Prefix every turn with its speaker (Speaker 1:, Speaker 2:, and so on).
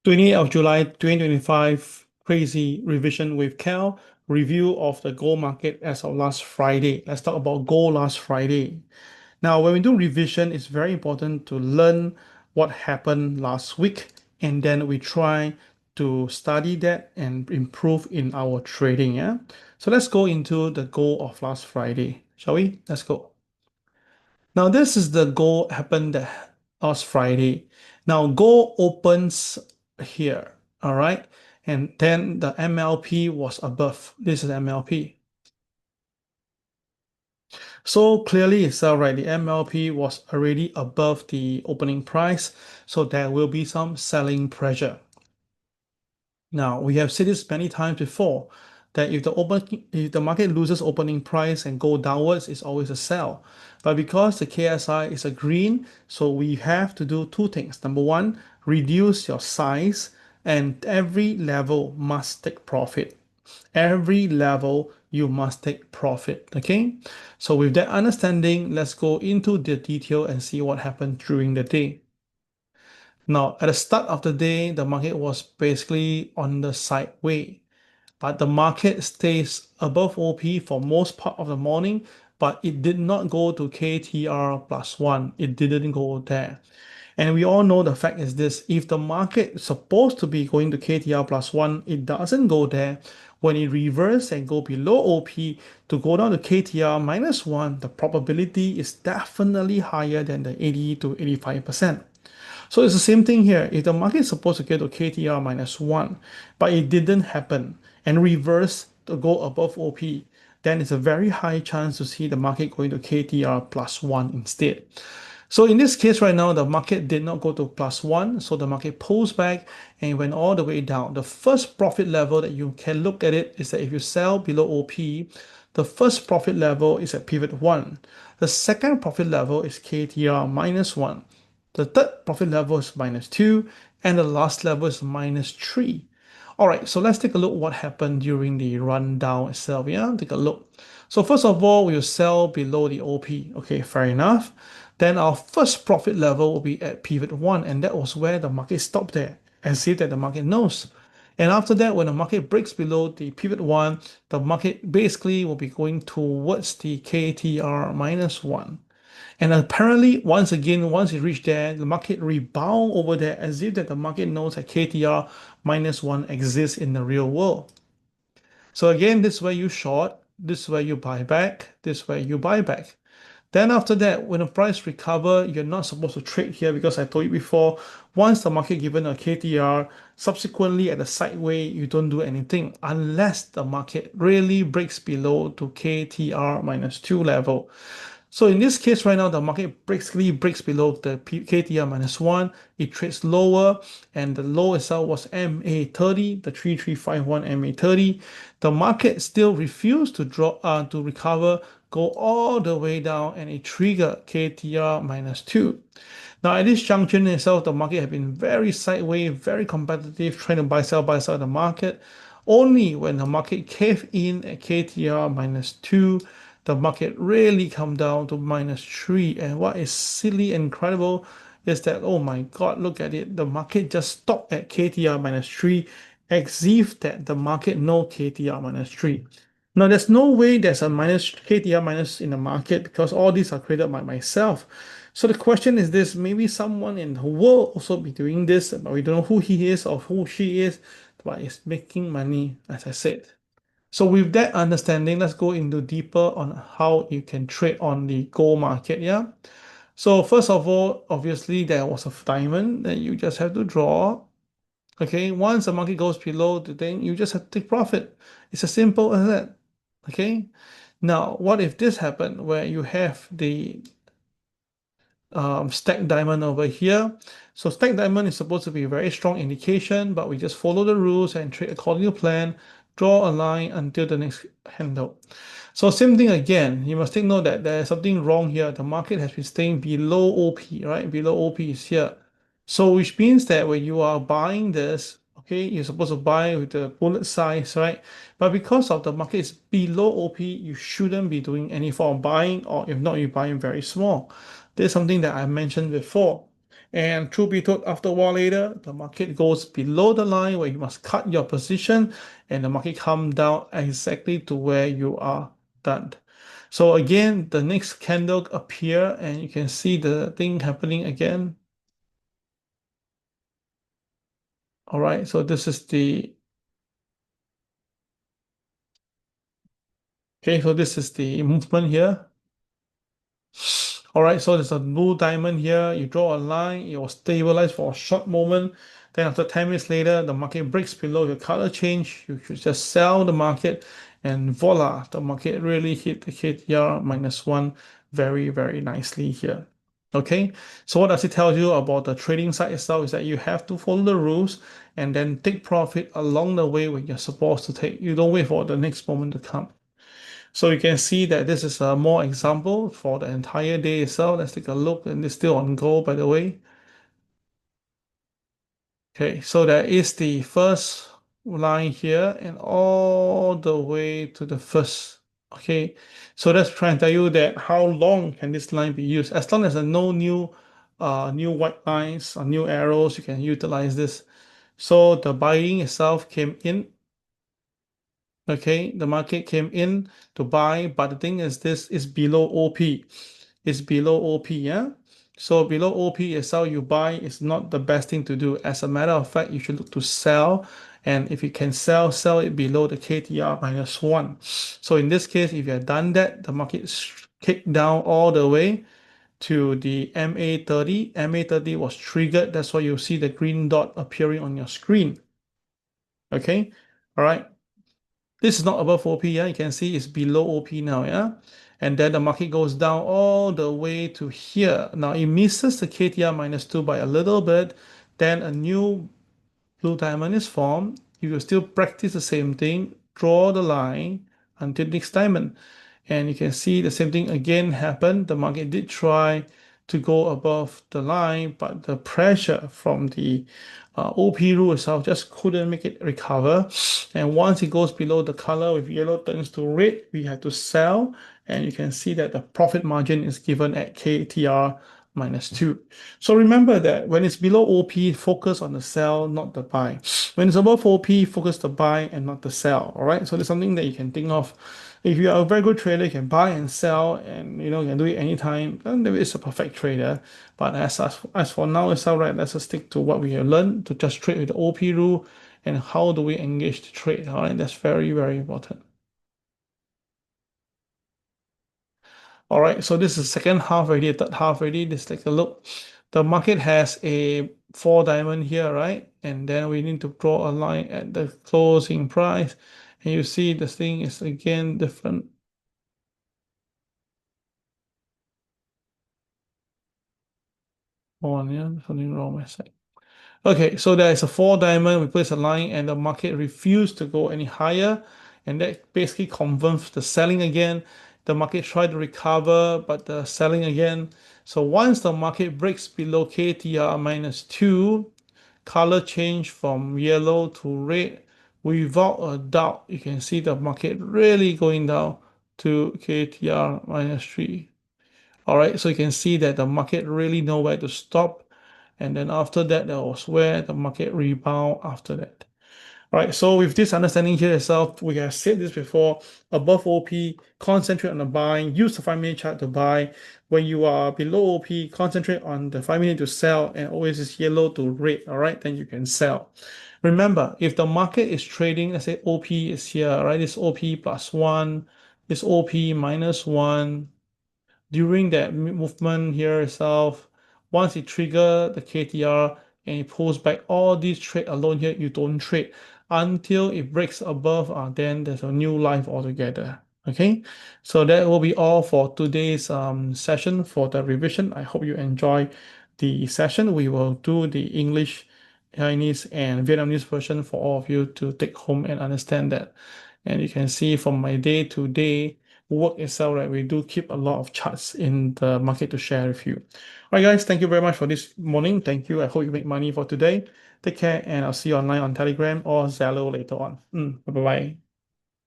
Speaker 1: 28th of July 2025, Crazii revision with Kel, review of the gold market as of last Friday. Let's talk about gold last Friday. Now, when we do revision, it's very important to learn what happened last week, and then we try to study that and improve in our trading. Yeah. So let's go into the goal of last Friday, shall we? Let's go. Now, this is the goal happened last Friday. Now, goal opens here, all right? And then the MLP was above. This is MLP. So clearly it's right. The MLP was already above the opening price. So there will be some selling pressure. Now, we have said this many times before that if the market loses opening price and go downwards, it's always a sell. But because the KSI is a green, so we have to do two things. Number one, reduce your size, and every level must take profit. Every level you must take profit. Okay. So with that understanding, let's go into the detail and see what happened during the day. Now, at the start of the day, the market was basically on the sideway, but the market stays above OP for most part of the morning, but it did not go to KTR plus one. It didn't go there. And we all know the fact is this, if the market is supposed to be going to KTR plus one, it doesn't go there. When it reverses and go below OP to go down to KTR minus one, the probability is definitely higher than the 80 to 85%. So it's the same thing here. If the market is supposed to get to KTR minus one, but it didn't happen and reverse to go above OP, then it's a very high chance to see the market going to KTR plus one instead. So in this case right now, the market did not go to plus one, so the market pulls back and went all the way down. The first profit level that you can look at it is that if you sell below OP, the first profit level is at pivot one. The second profit level is KTR minus one. The third profit level is minus two, and the last level is minus three. All right, so let's take a look what happened during the rundown itself. Yeah, take a look. So first of all, we'll sell below the OP. Okay, fair enough. Then our first profit level will be at pivot one, and that was where the market stopped there, as if that the market knows. And after that, when the market breaks below the pivot one, the market basically will be going towards the KTR minus one. And apparently, once again, once it reached there, the market rebound over there as if that the market knows that KTR minus one exists in the real world. So again, this is where you short, this is where you buy back, this is where you buy back. Then after that, when the price recover, you're not supposed to trade here because I told you before, once the market given a KTR, subsequently at the sideway, you don't do anything unless the market really breaks below to KTR minus two level. So in this case right now, the market basically breaks below the KTR minus one. It trades lower, and the low itself was MA30, the 3351 MA30. The market still refused to to recover, go all the way down, and it triggered KTR minus two. Now at this junction itself, the market had been very sideways, very competitive, trying to buy sell the market. Only when the market caved in at KTR minus two, the market really come down to minus three. And what is silly and incredible is that, oh my God, look at it. The market just stopped at KTR minus three, as if that the market know KTR minus three. Now, there's no way there's a minus KTR minus in the market because all these are created by myself. So the question is this, maybe someone in the world also be doing this, but we don't know who he is or who she is, but it's making money, as I said. So with that understanding, let's go into deeper on how you can trade on the gold market. Yeah. So first of all, obviously there was a diamond that you just have to draw. Okay. Once the market goes below the thing, you just have to take profit. It's as simple as that. Okay. Now, what if this happened where you have the stack diamond over here? So stack diamond is supposed to be a very strong indication, but we just follow the rules and trade according to plan, draw a line until the next handle. So same thing again, you must take note that there is something wrong here. The market has been staying below OP, right? Below OP is here. So which means that when you are buying this, okay, you're supposed to buy with the bullet size, right? But because of the market is below OP, you shouldn't be doing any form of buying, or if not, you're buying very small. This is something that I mentioned before. And truth be told, after a while later, the market goes below the line where you must cut your position, and the market come down exactly to where you are done. So again, the next candle appear, and you can see the thing happening again. All right, so this is the so this is the movement here. All right, so there's a blue diamond here. You draw a line, it will stabilize for a short moment. Then after 10 minutes later, the market breaks below your color change. You should just sell the market, and voila, the market really hit the KTR -1 very, very nicely here. Okay, so what does it tell you about the trading side itself is that you have to follow the rules and then take profit along the way when you're supposed to take. You don't wait for the next moment to come. So you can see that this is a more example for the entire day itself. Let's take a look, and it's still on gold, by the way. Okay, so that is the first line here and all the way to the first. Okay, so that's trying to tell you that how long can this line be used. As long as there are no new white lines or new arrows, you can utilize this. So the buying itself came in. Okay, the market came in to buy, but the thing is this is below OP. It's below OP, yeah? So below OP is how you buy is not the best thing to do. As a matter of fact, you should look to sell. And if you can sell it below the KTR -1. So in this case, if you have done that, the market is kicked down all the way to the MA30. MA30 was triggered. That's why you see the green dot appearing on your screen. Okay, all right. This is not above OP, yeah. You can see it's below OP now, yeah. And then the market goes down all the way to here. Now it misses the KTR -2 by a little bit. Then a new blue diamond is formed. You will still practice the same thing, draw the line until next diamond. And you can see the same thing again happen. The market did try to go above the line, but the pressure from the OP rule itself just couldn't make it recover. And once it goes below the color with yellow turns to red, we have to sell. And you can see that the profit margin is given at KTR -2. So remember that when it's below OP, focus on the sell, not the buy. When it's above OP, focus the buy and not the sell. All right. So there's something that you can think of. If you are a very good trader, you can buy and sell, and you can do it anytime. And there is a perfect trader. But as for now itself, right, let's just stick to what we have learned to just trade with the OP rule and how do we engage the trade. All right, that's very, very important. All right, so this is second half already, third half already. Let's take a look. The market has a 4 diamond here, right? And then we need to draw a line at the closing price. And you see this thing is again different. Oh, yeah, something wrong with my side. Okay, so there is a 4 diamond. We place a line, and the market refused to go any higher, and that basically confirms the selling again. The market tried to recover, but the selling again. So once the market breaks below KTR -2, color change from yellow to red, without a doubt, you can see the market really going down to KTR -3. All right, so you can see that the market really know where to stop. And then after that, that was where the market rebound after that. All right, so with this understanding here itself, we have said this before, above OP, concentrate on the buying, use the 5-minute chart to buy. When you are below OP, concentrate on the 5-minute to sell, and always is yellow to red, all right, then you can sell. Remember, if the market is trading, let's say OP is here, right, this OP +1, this OP -1, during that movement here itself, once it trigger the KTR and it pulls back, all these trade alone here, you don't trade until it breaks above, then there's a new life altogether. Okay, so that will be all for today's session for the revision. I hope you enjoy the session. We will do the English, Chinese, and Vietnamese version for all of you to take home and understand that. And you can see from my day-to-day work itself, right, we do keep a lot of charts in the market to share with you. All right, guys, thank you very much for this morning. Thank you. I hope you make money for today. Take care, and I'll see you online on Telegram or Zalo later on. Bye-bye.